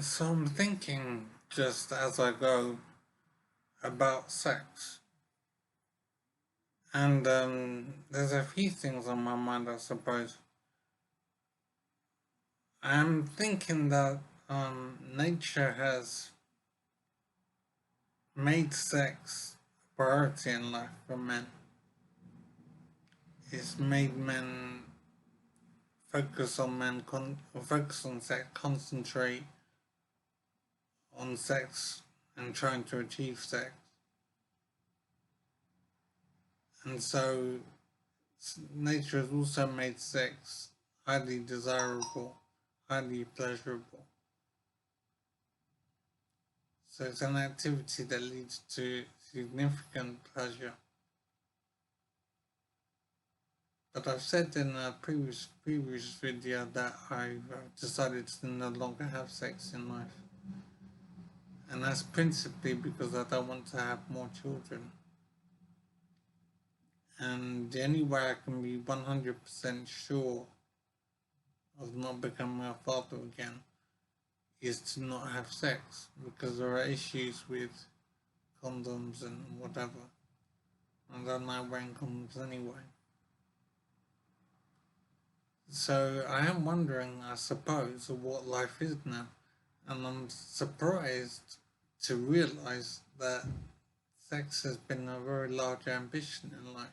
So I'm thinking just as I go about sex, and there's a few things on my mind, I suppose. I'm thinking that nature has made sex a priority in life for men. It's made men focus on sex, concentrate on sex, and trying to achieve sex, and so nature has also made sex highly desirable, highly pleasurable. So it's an activity that leads to significant pleasure. But I've said in a previous video that I've decided to no longer have sex in life. And that's principally because I don't want to have more children. And the only way I can be 100% sure of not becoming a father again is to not have sex, because there are issues with condoms and whatever. And I'm not wearing condoms anyway. So I am wondering, I suppose, what life is now. And I'm surprised to realize that sex has been a very large ambition in life.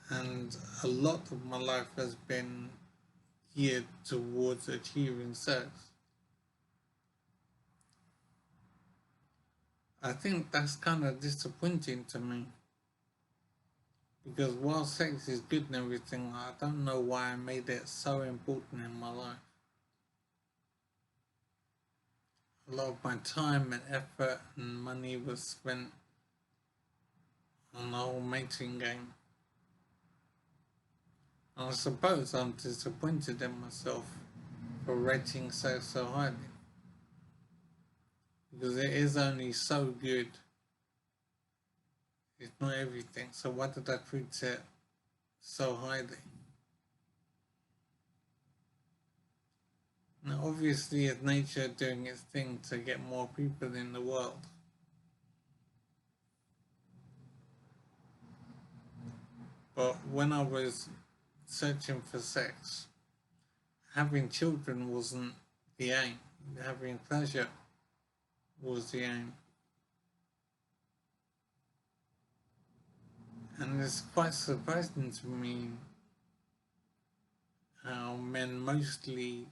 And a lot of my life has been geared towards achieving sex. I think that's kind of disappointing to me. Because while sex is good and everything, I don't know why I made it so important in my life. A lot of my time and effort and money was spent on the whole mating game. And I suppose I'm disappointed in myself for rating sex so highly. Because it is only so good. It's not everything. So why did I treat it so highly? Now obviously it's nature doing its thing to get more people in the world. But when I was searching for sex, having children wasn't the aim. Having pleasure was the aim. And it's quite surprising to me how men mostly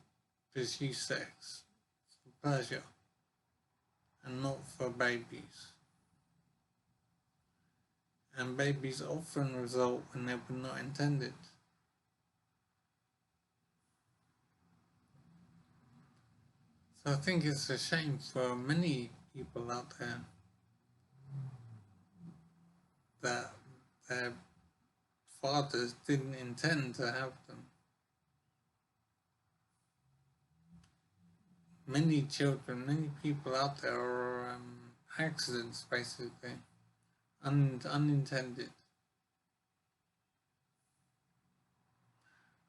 pursue sex for pleasure and not for babies. And babies often result when they were not intended. So I think it's a shame for many people out there that their fathers didn't intend to have them. Many children, many people out there are accidents, basically, unintended.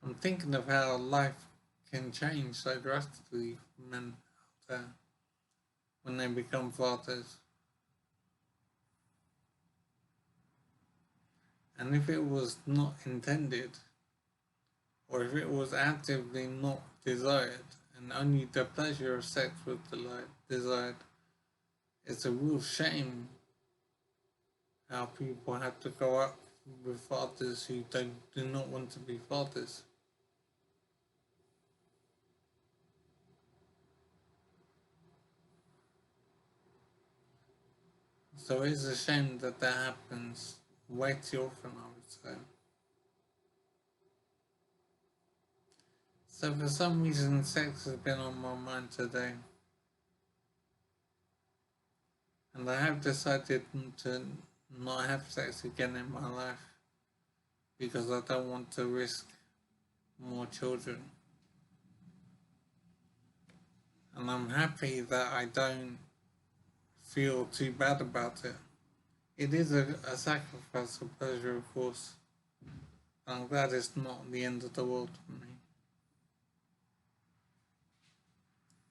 I'm thinking of how life can change so drastically for men out there when they become fathers. And if it was not intended, or if it was actively not desired, and only the pleasure of sex was desired, it's a real shame how people have to go up with fathers who do not want to be fathers. So it's a shame that that happens way too often, I would say. So for some reason, sex has been on my mind today. And I have decided to not have sex again in my life because I don't want to risk more children. And I'm happy that I don't feel too bad about it. It is a sacrifice of pleasure, of course. I'm glad it's not the end of the world for me.